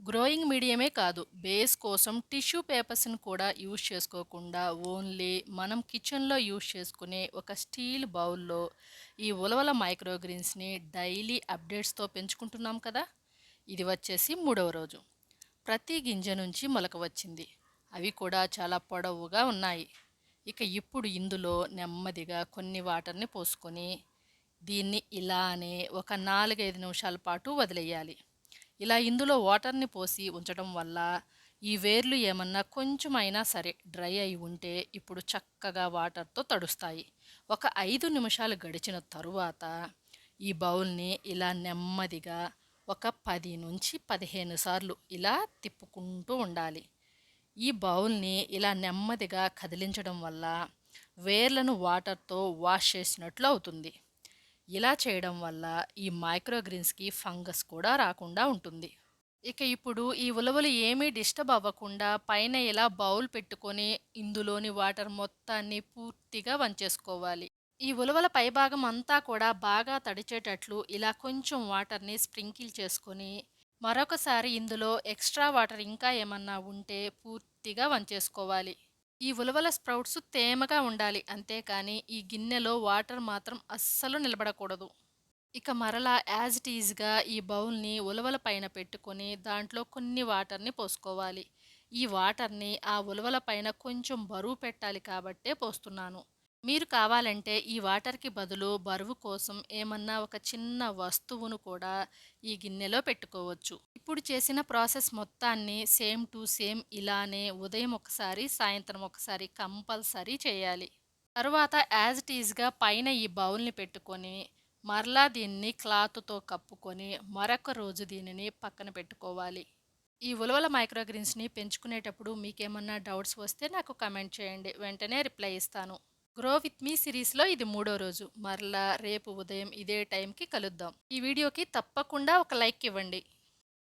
Growing మీడియమే కాదు, base కోసం tissue పేపర్స్‌ని కూడా యూజ్ చేసుకోకుండా ఓన్లీ మనం కిచెన్‌లో యూజ్ చేసుకునే ఒక స్టీల్ బౌల్‌లో ఈ ఉలవల మైక్రోగ్రీన్స్‌ని డైలీ అప్డేట్స్‌తో పెంచుకుంటున్నాం కదా! ఇది వచ్చేసి మూడవ రోజు. ప్రతి గింజ నుంచి మొలక వచ్చింది. అవి కూడా చాలా పొడవుగా ఉన్నాయి. ఇక ఇప్పుడు ఇందులో నెమ్మదిగా కొన్ని వాటర్‌ని పోసుకొని దీన్ని ఇలానే ఒక 4, 5 నిమిషాల పాటు వదిలేయాలి. ఇలా ఇందులో వాటర్‌ని పోసి ఉంచడం వల్ల ఈ వేర్లు ఏమన్నా కొంచెమైనా సరే డ్రై అయి ఉంటే ఇప్పుడు చక్కగా వాటర్‌తో తడుస్తాయి. ఒక 5 నిమిషాలు గడిచిన తరువాత ఈ బౌల్‌ని ఇలా నెమ్మదిగా ఒక 10-15 సార్లు ఇలా తిప్పుకుంటూ ఉండాలి. ఈ బౌల్‌ని ఇలా నెమ్మదిగా కదిలించడం వల్ల వేర్లను వాటర్‌తో వాష్ చేసినట్లు అవుతుంది. ఇలా చేయడం వల్ల ఈ మైక్రోగ్రీన్స్‌కి ఫంగస్ కూడా రాకుండా ఉంటుంది. ఇక ఇప్పుడు ఈ ఉలవలు ఏమీ డిస్టర్బ్ అవ్వకుండా పైన ఇలా బౌల్ పెట్టుకొని ఇందులోని వాటర్ మొత్తాన్ని పూర్తిగా వంచేసుకోవాలి. ఈ ఉలవల పైభాగం అంతా కూడా బాగా తడిచేటట్లు ఇలా కొంచెం వాటర్‌ని స్ప్రింకిల్ చేసుకొని మరొకసారి ఇందులో ఎక్స్‌ట్రా వాటర్ ఇంకా ఏమన్నా ఉంటే పూర్తిగా వంచేసుకోవాలి. ఈ ఉలవల స్ప్రౌట్స్ తేమగా ఉండాలి. అంతేకాని ఈ గిన్నెలో వాటర్ మాత్రం అస్సలు నిలబడకూడదు. ఇక మరలా యాజ్ ఇట్ ఈజ్‌గా ఈ బౌల్‌ని ఉలవల పైన పెట్టుకొని దాంట్లో కొన్ని వాటర్‌ని పోసుకోవాలి. ఈ వాటర్‌ని ఆ ఉలవల పైన కొంచెం బరువు పెట్టాలి కాబట్టే పోస్తున్నాను. మీరు కావాలంటే ఈ వాటర్‌కి బదులు బరువు కోసం ఏమన్నా ఒక చిన్న వస్తువును కూడా ఈ గిన్నెలో పెట్టుకోవచ్చు. ఇప్పుడు చేసిన ప్రాసెస్ మొత్తాన్ని సేమ్ టు సేమ్ ఇలానే ఉదయం ఒకసారి, సాయంత్రం ఒకసారి కంపల్సరీ చేయాలి. తరువాత యాజ్ ఇట్ ఈజ్‌గా పైన ఈ బౌల్‌ని పెట్టుకొని మరలా దీన్ని క్లాత్‌తో కప్పుకొని మరొక రోజు దీనిని పక్కన పెట్టుకోవాలి. ఈ ఉలవల మైక్రోగ్రీన్స్‌ని పెంచుకునేటప్పుడు మీకేమన్నా డౌట్స్ వస్తే నాకు కామెంట్ చేయండి. వెంటనే రిప్లై ఇస్తాను. గ్రో విత్ మీ సిరీస్‌లో ఇది మూడో రోజు. మరలా రేపు ఉదయం ఇదే టైంకి కలుద్దాం. ఈ వీడియోకి తప్పకుండా ఒక లైక్ ఇవ్వండి.